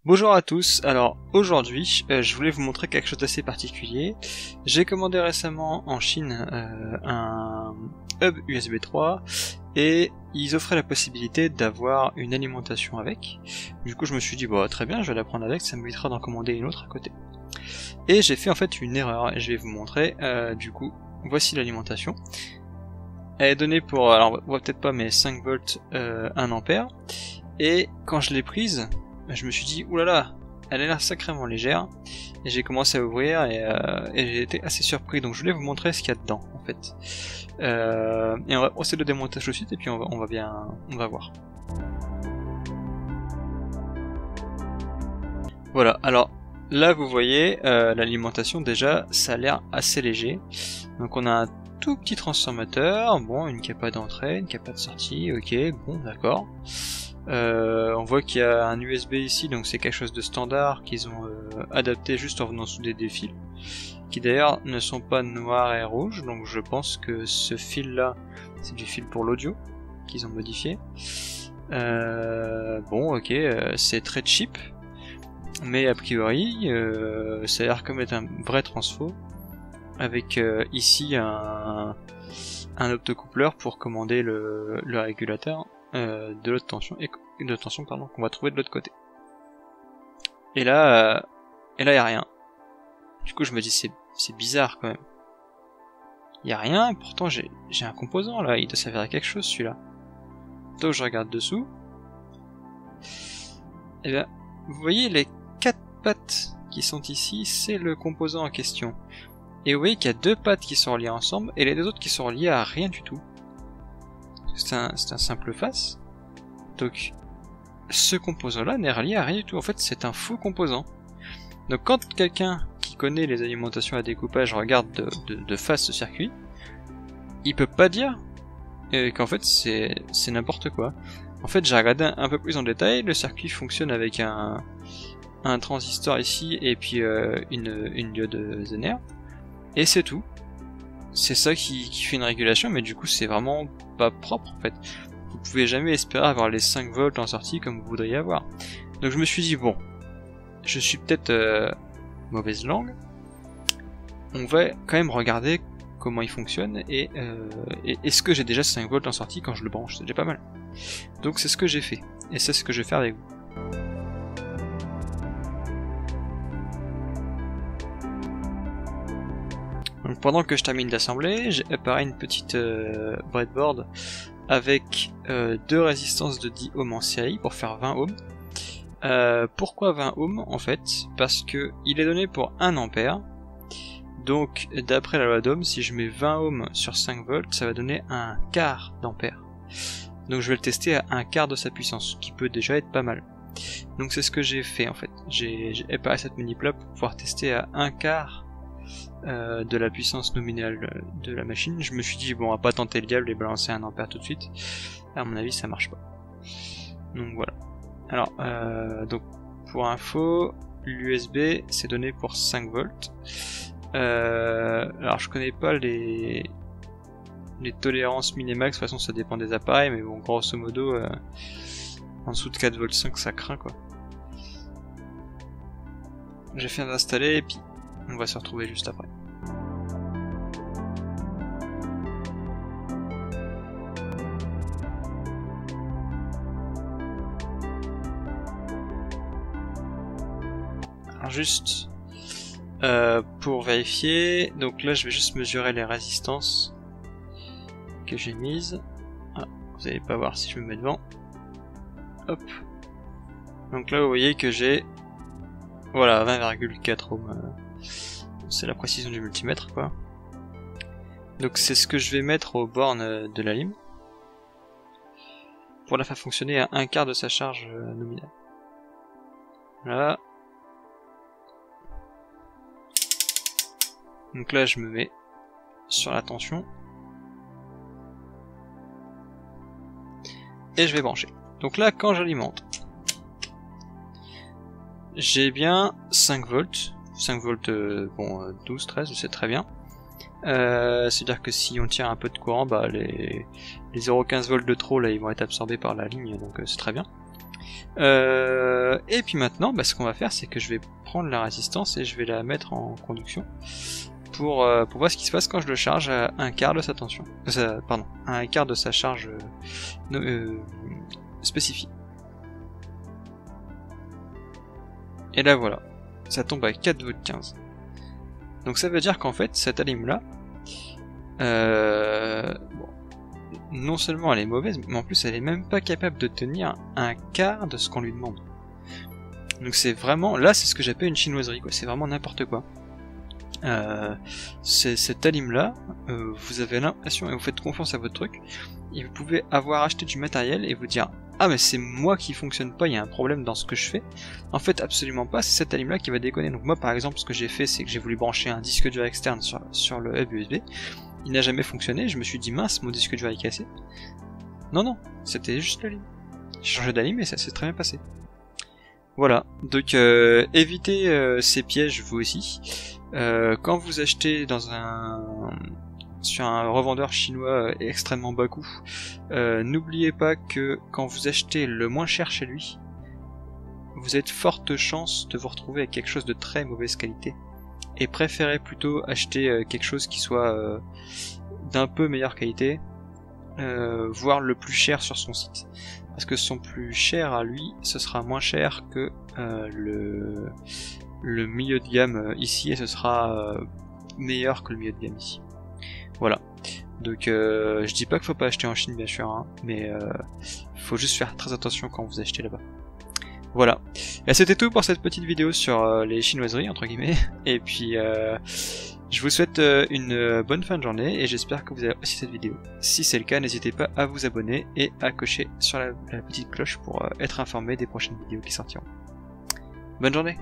Bonjour à tous, alors aujourd'hui je voulais vous montrer quelque chose d'assez particulier. J'ai commandé récemment en Chine un hub USB 3 et ils offraient la possibilité d'avoir une alimentation avec. Du coup je me suis dit bah très bien, je vais la prendre avec, ça m'évitera d'en commander une autre à côté. Et j'ai fait en fait une erreur et je vais vous montrer. Du coup voici l'alimentation. Elle est donnée pour, alors on voit peut-être pas mais 5 volts 1 ampère. Et quand je l'ai prise, je me suis dit oulala, elle a l'air sacrément légère, et j'ai commencé à ouvrir et j'ai été assez surpris, donc je voulais vous montrer ce qu'il y a dedans en fait. Et on va procéder au démontage tout de suite et puis on va voir. Voilà, alors là vous voyez l'alimentation, déjà ça a l'air assez léger. Donc on a un tout petit transformateur, bon, une capa d'entrée, une capa de sortie, ok, bon d'accord. On voit qu'il y a un USB ici, donc c'est quelque chose de standard qu'ils ont adapté juste en venant souder des fils, qui d'ailleurs ne sont pas noirs et rouges, donc je pense que ce fil là c'est du fil pour l'audio qu'ils ont modifié. Bon ok, c'est très cheap, mais a priori ça a l'air comme être un vrai transfo, avec ici un optocoupleur pour commander le régulateur de l'autre tension qu'on va trouver de l'autre côté. Et là y a rien. Du coup je me dis c'est bizarre quand même. Y a rien, pourtant j'ai un composant là, il doit servir à quelque chose celui-là. Donc je regarde dessous. Et bien vous voyez les 4 pattes qui sont ici, c'est le composant en question. Et vous voyez qu'il y a 2 pattes qui sont reliées ensemble et les 2 autres qui sont reliées à rien du tout. C'est un simple face. Donc ce composant là n'est relié à rien du tout, en fait c'est un faux composant. Donc quand quelqu'un qui connaît les alimentations à découpage regarde de face ce circuit, il peut pas dire qu'en fait c'est n'importe quoi. En fait j'ai regardé un peu plus en détail, le circuit fonctionne avec un transistor ici et puis une diode Zener, et c'est tout. C'est ça qui fait une régulation, mais du coup c'est vraiment pas propre en fait. Vous pouvez jamais espérer avoir les 5 volts en sortie comme vous voudriez avoir. Donc je me suis dit bon, je suis peut-être mauvaise langue, on va quand même regarder comment il fonctionne et est-ce que j'ai déjà 5 volts en sortie quand je le branche, c'est déjà pas mal. Donc c'est ce que j'ai fait, et c'est ce que je vais faire avec vous. Donc pendant que je termine d'assembler, j'ai préparé une petite breadboard avec 2 résistances de 10 ohms en série pour faire 20 ohms. Pourquoi 20 ohms en fait? Parce que il est donné pour 1 ampère. Donc d'après la loi d'Ohm, si je mets 20 ohms sur 5 volts, ça va donner un quart d'ampère. Donc je vais le tester à un quart de sa puissance, ce qui peut déjà être pas mal. Donc c'est ce que j'ai fait en fait. J'ai préparé cette manip-là pour pouvoir tester à un quart de la puissance nominale de la machine. Je me suis dit bon, on va pas tenter le diable et balancer 1 ampère tout de suite. À mon avis ça marche pas. Donc voilà. Alors donc pour info, l'USB c'est donné pour 5 volts. Alors je connais pas les tolérances minimax, de toute façon ça dépend des appareils, mais bon grosso modo en dessous de 4 volts 5 ça craint quoi. J'ai fait d'installer et puis on va se retrouver juste après. Alors juste pour vérifier, donc là je vais juste mesurer les résistances que j'ai mises. Ah, vous allez pas voir si je me mets devant. Hop. Donc là vous voyez que j'ai voilà 20,4 ohms. C'est la précision du multimètre quoi. Donc c'est ce que je vais mettre aux bornes de la lime pour la faire fonctionner à un quart de sa charge nominale. Voilà. Donc là je me mets sur la tension et je vais brancher. Donc là quand j'alimente, j'ai bien 5 volts. 5 volts, bon 12, 13, c'est très bien. C'est-à-dire que si on tire un peu de courant, bah les 0,15 volts de trop là ils vont être absorbés par la ligne, donc c'est très bien. Et puis maintenant, ce qu'on va faire, c'est que je vais prendre la résistance et je vais la mettre en conduction pour voir ce qui se passe quand je le charge à un quart de sa tension. Pardon, à un quart de sa charge spécifiée. Et là voilà, ça tombe à 4,15 V. Donc ça veut dire qu'en fait, cette alim là, non seulement elle est mauvaise, mais en plus elle est même pas capable de tenir un quart de ce qu'on lui demande. Donc c'est vraiment, là c'est ce que j'appelle une chinoiserie, quoi. C'est vraiment n'importe quoi. Cette alim là, vous avez l'impression, et vous faites confiance à votre truc, et vous pouvez avoir acheté du matériel et vous dire ah mais c'est moi qui fonctionne pas, il y a un problème dans ce que je fais. En fait absolument pas, c'est cette alim là qui va déconner. Donc moi par exemple ce que j'ai fait, c'est que j'ai voulu brancher un disque dur externe sur le hub USB. Il n'a jamais fonctionné, je me suis dit mince, mon disque dur est cassé. Non, c'était juste l'alim. J'ai changé d'alim et ça s'est très bien passé. Voilà, donc évitez ces pièges vous aussi. Quand vous achetez sur un revendeur chinois extrêmement bas coût, n'oubliez pas que quand vous achetez le moins cher chez lui, vous êtes forte chance de vous retrouver avec quelque chose de très mauvaise qualité. Et préférez plutôt acheter quelque chose qui soit d'un peu meilleure qualité, voire le plus cher sur son site. Parce que son plus cher à lui, ce sera moins cher que le milieu de gamme ici, et ce sera meilleur que le milieu de gamme ici. Voilà. Donc je dis pas qu'il faut pas acheter en Chine bien sûr, hein, mais faut juste faire très attention quand vous achetez là-bas. Voilà. Et c'était tout pour cette petite vidéo sur les chinoiseries entre guillemets. Et puis je vous souhaite une bonne fin de journée et j'espère que vous avez apprécié cette vidéo. Si c'est le cas, n'hésitez pas à vous abonner et à cocher sur la petite cloche pour être informé des prochaines vidéos qui sortiront. Bonne journée!